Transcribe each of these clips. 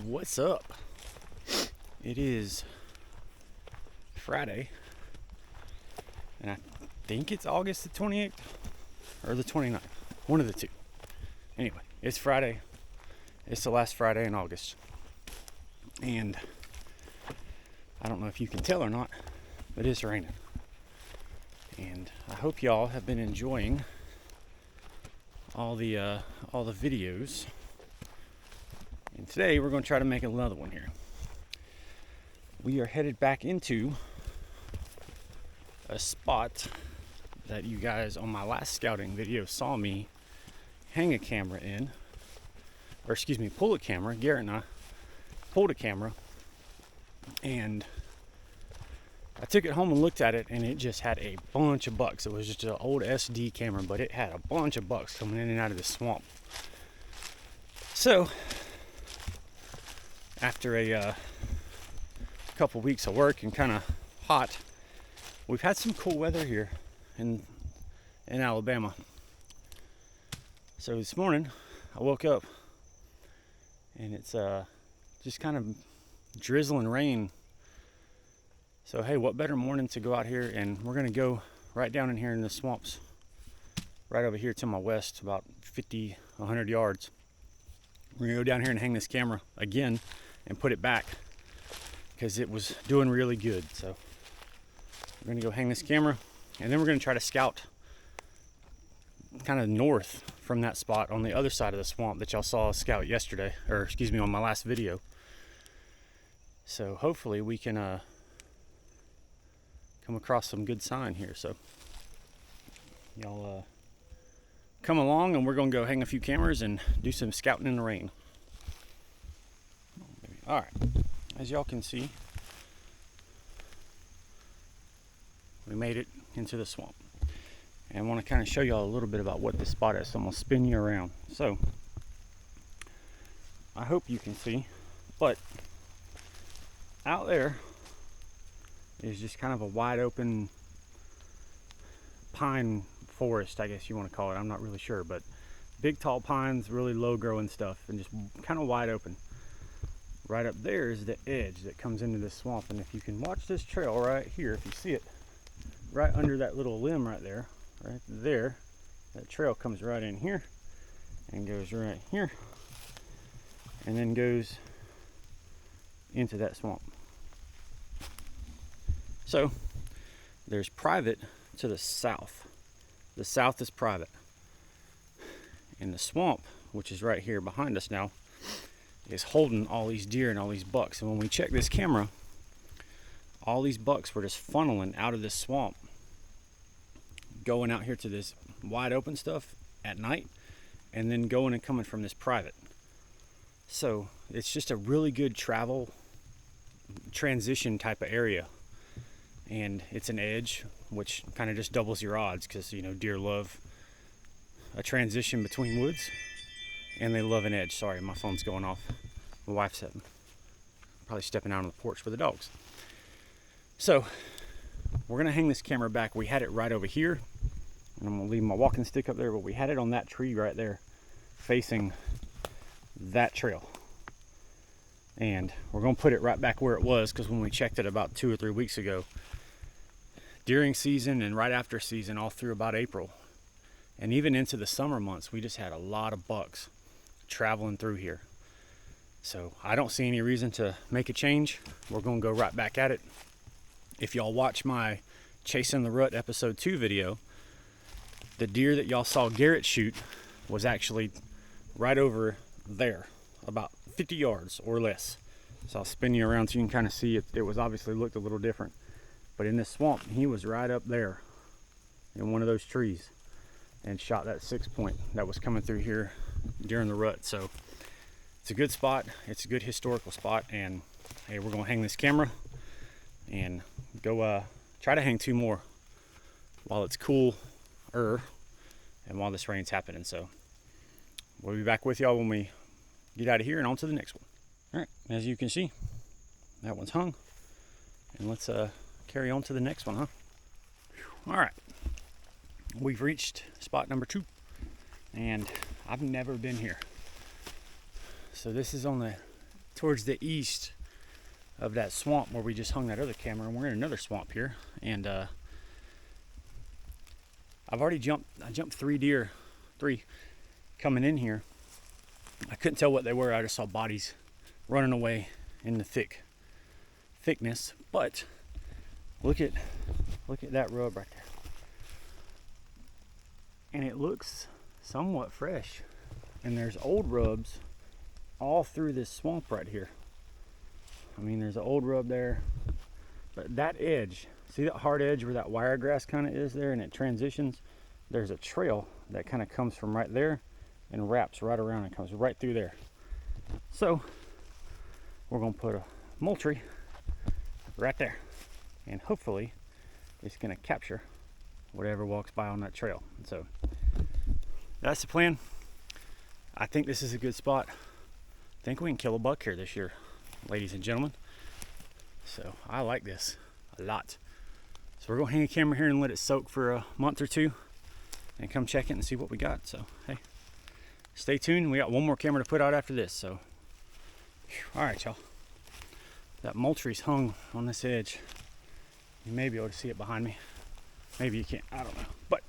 What's up? It is Friday, and I think it's August the 28th or the 29th, one of the two. Anyway, it's Friday. It's the last Friday in August, and I don't know if you can tell or not, but it's raining. And I hope y'all have been enjoying all the videos. And today we're going to try to make another one here. We are headed back into a spot that you guys on my last scouting video saw me hang a camera in, or excuse me, pull a camera. Garrett and I pulled a camera, and I took it home and looked at it, and it just had a bunch of bucks. It was just an old SD camera, but it had a bunch of bucks coming in and out of the swamp. So after a couple weeks of work and kind of hot, we've had some cool weather here in Alabama. So this morning I woke up and it's just kind of drizzling rain. So hey, what better morning to go out here, and we're gonna go right down in here in the swamps, right over here to my west, about 100 yards. We're gonna go down here and hang this camera again and put it back because it was doing really good. So we're gonna go hang this camera, and then we're gonna try to scout kind of north from that spot on the other side of the swamp that y'all saw us scout yesterday, or excuse me, on my last video. So hopefully we can come across some good sign here. So y'all come along, and we're gonna go hang a few cameras and do some scouting in the rain. All right, as y'all can see, we made it into the swamp, and I want to kind of show y'all a little bit about what this spot is. So I'm gonna spin you around. So I hope you can see, but out there is just kind of a wide open pine forest, I guess you want to call it. I'm not really sure, but big tall pines, really low growing stuff, and just kind of wide open. Right up there is the edge that comes into this swamp, and if you can watch this trail right here, if you see it right under that little limb right there, that trail comes right in here and goes right here and then goes into that swamp. So there's private to the south. The south is private, and the swamp, which is right here behind us now, is holding all these deer and all these bucks. And when we check this camera, all these bucks were just funneling out of this swamp, going out here to this wide open stuff at night, and then going and coming from this private. So it's just a really good travel transition type of area, and it's an edge, which kind of just doubles your odds, because you know deer love a transition between woods, and they love an edge. Sorry, my phone's going off. My wife's probably stepping out on the porch with the dogs. So we're gonna hang this camera back. We had it right over here, and I'm gonna leave my walking stick up there, but we had it on that tree right there facing that trail, and we're gonna put it right back where it was, because when we checked it about 2 or 3 weeks ago, during season and right after season, all through about April and even into the summer months, we just had a lot of bucks traveling through here. So I don't see any reason to make a change. We're gonna go right back at it. If y'all watch my Chasing the Rut episode 2 video, the deer that y'all saw Garrett shoot was actually right over there, about 50 yards or less. So I'll spin you around so you can kind of see it. It was obviously looked a little different, but in this swamp, he was right up there in one of those trees and shot that 6-point that was coming through here during the rut. So it's a good spot. It's a good historical spot, and hey, we're gonna hang this camera and go try to hang 2 more while it's cooler and while this rain's happening. So we'll be back with y'all when we get out of here and on to the next one. All right, as you can see, that one's hung, and let's carry on to the next one, huh? All right, we've reached spot number 2, and I've never been here. So this is on the towards the east of that swamp where we just hung that other camera, and we're in another swamp here. And I've already jumped 3 deer coming in here. I couldn't tell what they were. I just saw bodies running away in the thickness. But look at that rub right there. And it looks somewhat fresh. And there's old rubs all through this swamp right here. I mean, there's an old rub there. But that edge, see that hard edge where that wiregrass kind of is there and it transitions? There's a trail that kind of comes from right there and wraps right around and comes right through there. So we're going to put a Moultrie right there, and hopefully it's going to capture whatever walks by on that trail. And so that's the plan. I think this is a good spot. I think we can kill a buck here this year, ladies and gentlemen. So I like this a lot. So we're going to hang a camera here and let it soak for a month or two and come check it and see what we got. So hey, stay tuned. We got one more camera to put out after this. So all right, y'all. That Moultrie's hung on this edge. You may be able to see it behind me. Maybe you can't. I don't know. But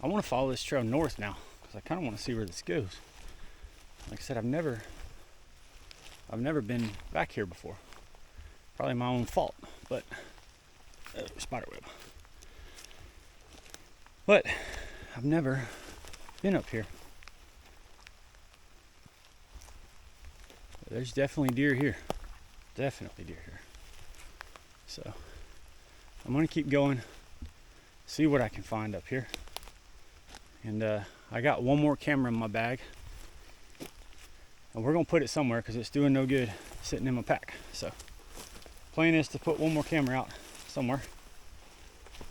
I want to follow this trail north now because I kind of want to see where this goes. Like I said, I've never been back here before. Probably my own fault, but spider web. But I've never been up here. There's definitely deer here. Definitely deer here. So I'm gonna keep going, see what I can find up here. And I got one more camera in my bag, and we're gonna put it somewhere because it's doing no good sitting in my pack. So plan is to put one more camera out somewhere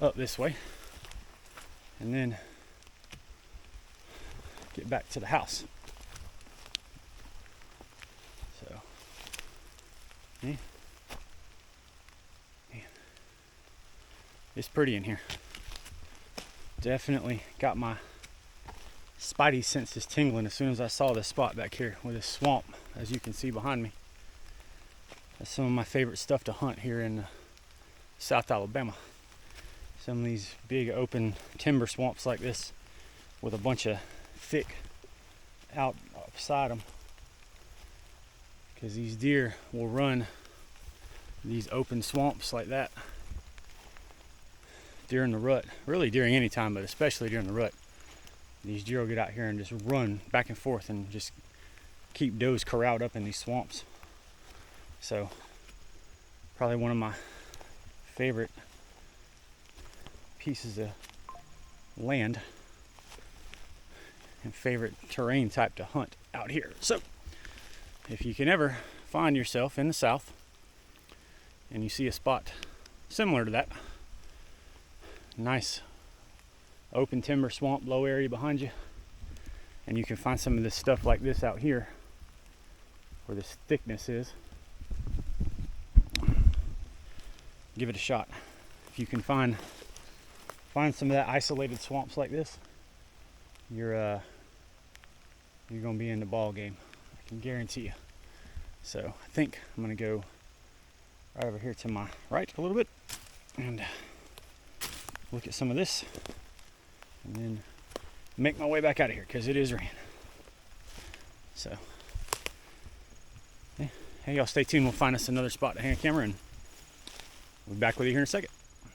up this way, and then get back to the house. So yeah. Man, it's pretty in here. Definitely got my spidey senses tingling as soon as I saw this spot back here with this swamp, as you can see behind me. That's some of my favorite stuff to hunt here in South Alabama. Some of these big open timber swamps like this with a bunch of thick out beside them, because these deer will run these open swamps like that during the rut, really during any time, but especially during the rut. These deer will get out here and just run back and forth and just keep does corralled up in these swamps. So probably one of my favorite pieces of land and favorite terrain type to hunt out here. So if you can ever find yourself in the South and you see a spot similar to that, nice open timber swamp, low area behind you, and you can find some of this stuff like this out here where this thickness is, give it a shot. If you can find some of that isolated swamps like this, you're gonna be in the ball game. I can guarantee you. So I think I'm gonna go right over here to my right a little bit and look at some of this, and then make my way back out of here because it is raining. So hey, y'all stay tuned. We'll find us another spot to hang a camera, and we'll be back with you here in a second.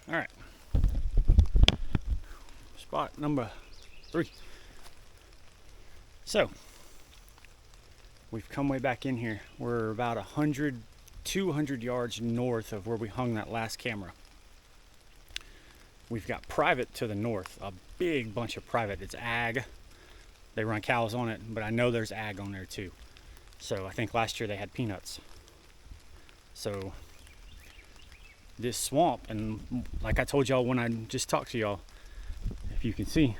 All right, spot number 3. So we've come way back in here. We're about 200 yards north of where we hung that last camera. We've got private to the north, a big bunch of private. It's ag. They run cows on it, but I know there's ag on there too. So I think last year they had peanuts. So this swamp, and like I told y'all when I just talked to y'all, if you can see,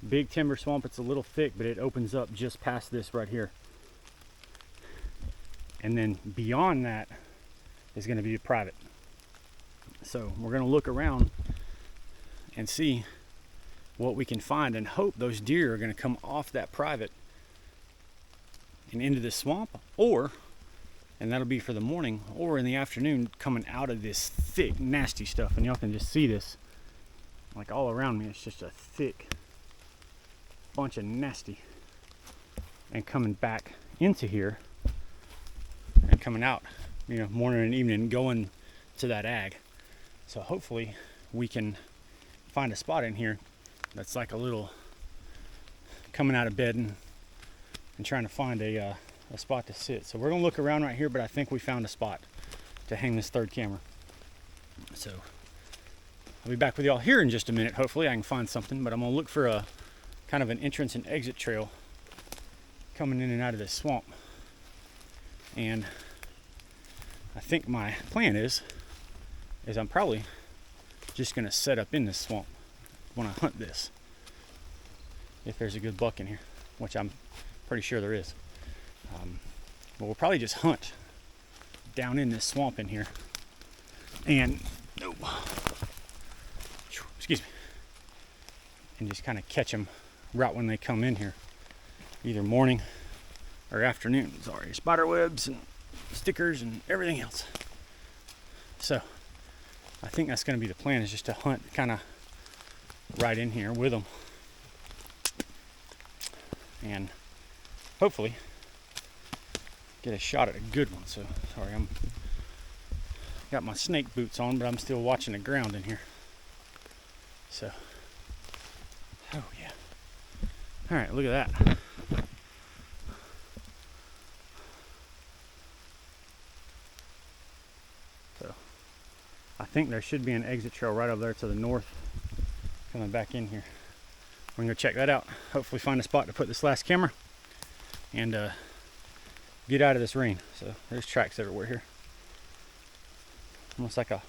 big timber swamp. It's a little thick, but it opens up just past this right here. And then beyond that is going to be private. So we're going to look around and see what we can find and hope those deer are going to come off that private and into this swamp, or, and that'll be for the morning, or in the afternoon coming out of this thick, nasty stuff. And y'all can just see this, like all around me, it's just a thick bunch of nasty. And coming back into here and coming out, you know, morning and evening, going to that ag. So hopefully we can find a spot in here that's like a little coming out of bed and trying to find a spot to sit. So we're gonna look around right here, but I think we found a spot to hang this third camera. So I'll be back with y'all here in just a minute. Hopefully I can find something, but I'm gonna look for a kind of an entrance and exit trail coming in and out of this swamp. And I think my plan is I'm probably just gonna set up in this swamp when I hunt this, if there's a good buck in here, which I'm pretty sure there is. But we'll probably just hunt down in this swamp in here, and excuse me, and just kind of catch them right when they come in here, either morning or afternoon. Sorry, spider webs and stickers and everything else. So I think that's going to be the plan, is just to hunt kind of right in here with them, and hopefully get a shot at a good one. So sorry, I'm got my snake boots on, but I'm still watching the ground in here. So, oh yeah. All right, look at that. So I think there should be an exit trail right over there to the north coming back in here. We're gonna go check that out. Hopefully find a spot to put this last camera and get out of this rain. So there's tracks everywhere here. Almost like a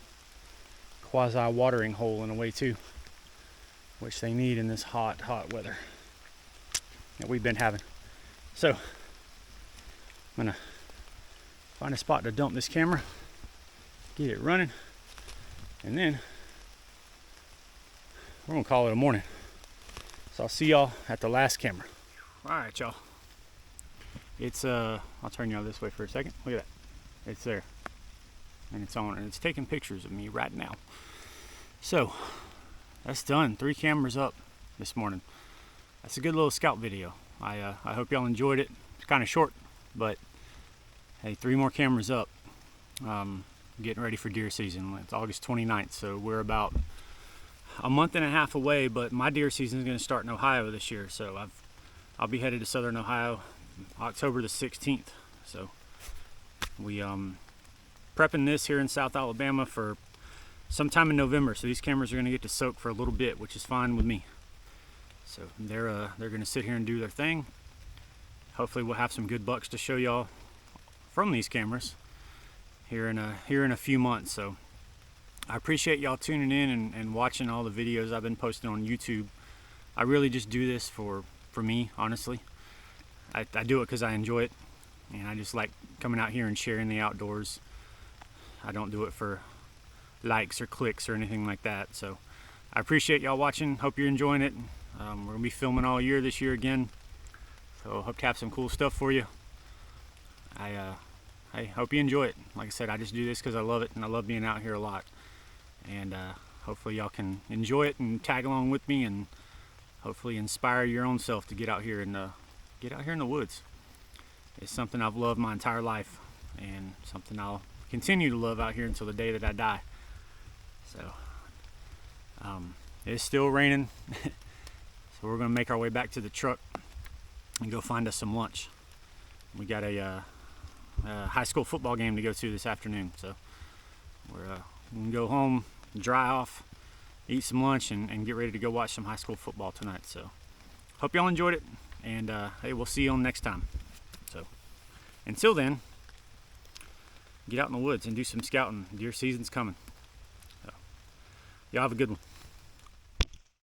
quasi watering hole in a way too, which they need in this hot weather that we've been having. So I'm gonna find a spot to dump this camera, get it running, and then we're gonna call it a morning. So I'll see y'all at the last camera. All right, y'all. It's I'll turn y'all this way for a second. Look at that. It's there. And it's on, and it's taking pictures of me right now. So that's done. 3 cameras up this morning. That's a good little scout video. I hope y'all enjoyed it. It's kind of short, but hey, 3 more cameras up. Getting ready for deer season. It's August 29th, so we're about a month and a half away, but my deer season is going to start in Ohio this year. So I'll be headed to southern Ohio October the 16th. So we prepping this here in South Alabama for sometime in November. So these cameras are going to get to soak for a little bit, which is fine with me. So they're going to sit here and do their thing. Hopefully we'll have some good bucks to show y'all from these cameras here in a few months. So I appreciate y'all tuning in and watching all the videos I've been posting on YouTube. I really just do this for me, honestly. I do it because I enjoy it, and I just like coming out here and sharing the outdoors. I don't do it for likes or clicks or anything like that. So I appreciate y'all watching. Hope you're enjoying it. We're gonna be filming all year this year again, so hope to have some cool stuff for you. I hope you enjoy it. Like I said, I just do this because I love it, and I love being out here a lot. And hopefully y'all can enjoy it and tag along with me, and hopefully inspire your own self to get out here and get out here in the woods. It's something I've loved my entire life, and something I'll continue to love out here until the day that I die. So it's still raining, so we're gonna make our way back to the truck and go find us some lunch. We got a high school football game to go to this afternoon, so we're gonna go home, dry off, eat some lunch, and get ready to go watch some high school football tonight. So hope y'all enjoyed it, and hey, we'll see you on next time. So until then, get out in the woods and do some scouting. Deer season's coming. So y'all have a good one.